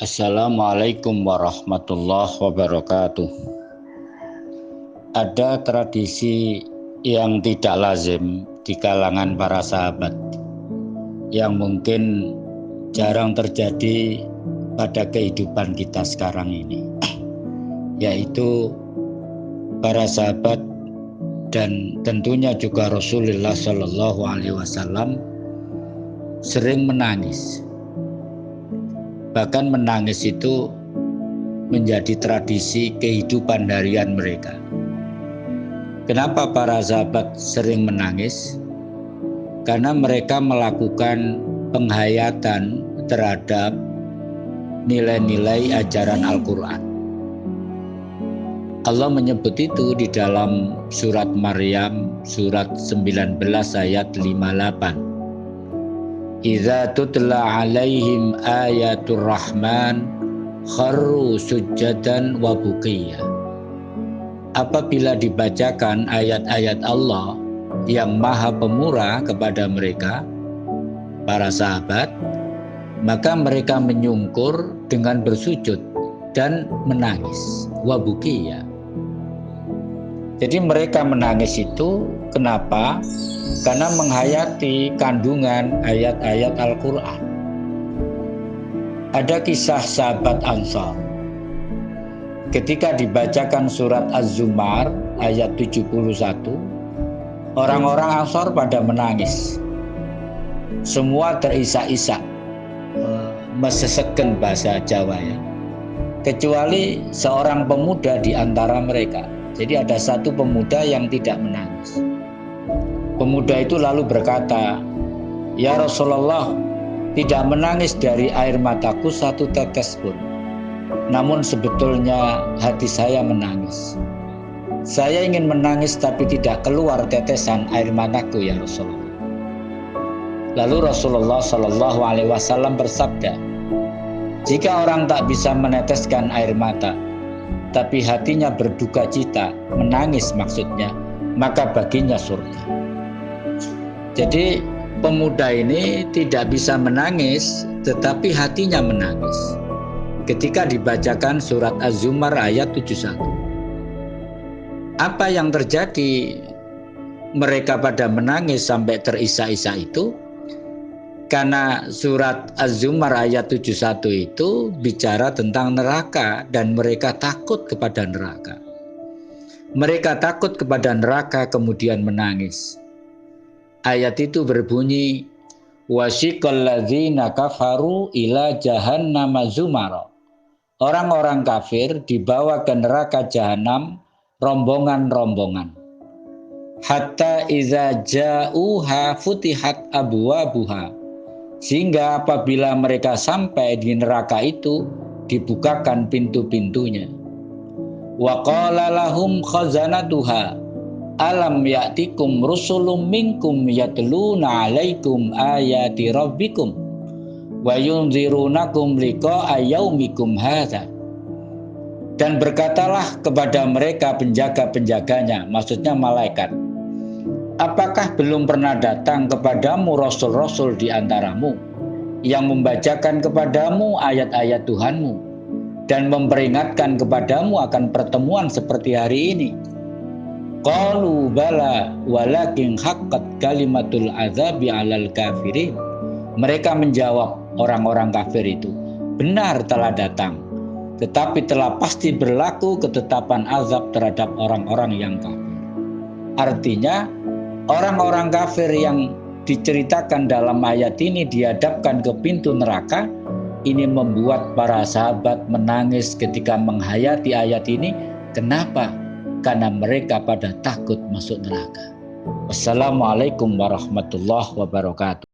Assalamualaikum warahmatullahi wabarakatuh. Ada tradisi yang tidak lazim di kalangan para sahabat yang mungkin jarang terjadi pada kehidupan kita sekarang ini, yaitu para sahabat dan tentunya juga Rasulullah Shallallahu Alaihi Wasallam sering menangis. Bahkan menangis itu menjadi tradisi kehidupan harian mereka. Kenapa para sahabat sering menangis? Karena mereka melakukan penghayatan terhadap nilai-nilai ajaran Al-Quran. Allah menyebut itu di dalam surat Maryam surat 19 ayat 58. Idza tutla alaihim ayatul rahman kharru sujjadan wa buqiya. Apabila dibacakan ayat-ayat Allah yang maha pemurah kepada mereka, para sahabat, maka mereka menyungkur dengan bersujud dan menangis. Wa buqiya. Jadi mereka menangis itu kenapa? Karena menghayati kandungan ayat-ayat Al-Quran. Ada kisah sahabat Ansar. Ketika dibacakan surat Az-Zumar ayat 71, orang-orang Ansar pada menangis. Semua terisak-isak, meseseken bahasa Jawa ya. Kecuali seorang pemuda di antara mereka. Jadi ada satu pemuda yang tidak menangis. Pemuda itu lalu berkata, "Ya Rasulullah, tidak menangis dari air mataku satu tetes pun. Namun sebetulnya hati saya menangis. Saya ingin menangis tapi tidak keluar tetesan air mataku ya Rasulullah." Lalu Rasulullah Shallallahu Alaihi Wasallam bersabda, "Jika orang tak bisa meneteskan air mata, tapi hatinya berduka cita, menangis maksudnya, maka baginya surga." Jadi pemuda ini tidak bisa menangis, tetapi hatinya menangis ketika dibacakan surat Az-Zumar ayat 71. Apa yang terjadi? Mereka pada menangis sampai terisak-isak itu karena surat Az-Zumar ayat 71 itu bicara tentang neraka dan mereka takut kepada neraka. Mereka takut kepada neraka kemudian menangis. Ayat itu berbunyi, wasiqal ladzina kafaru ila jahannama zumara. Orang-orang kafir dibawa ke neraka jahanam rombongan-rombongan. Hatta iza ja'uha futihat abwabuha. Sehingga apabila mereka sampai di neraka itu dibukakan pintu-pintunya. Wa qala lahum khazanatuha alam ya'tikum rusulun minkum yatluna 'alaikum ayati rabbikum wa yunzirunakum liqa'a yaumikum hadza. Dan berkatalah kepada mereka penjaga-penjaganya, maksudnya malaikat, apakah belum pernah datang kepadamu rasul-rasul di antaramu yang membacakan kepadamu ayat-ayat Tuhanmu dan memperingatkan kepadamu akan pertemuan seperti hari ini? Qalu bala walakin haqqat kalimatul azabi 'alal kafirin. Mereka menjawab, orang-orang kafir itu, benar telah datang, tetapi telah pasti berlaku ketetapan azab terhadap orang-orang yang kafir. Artinya orang-orang kafir yang diceritakan dalam ayat ini dihadapkan ke pintu neraka. Ini membuat para sahabat menangis ketika menghayati ayat ini. Kenapa? Karena mereka pada takut masuk neraka. Wassalamualaikum warahmatullahi wabarakatuh.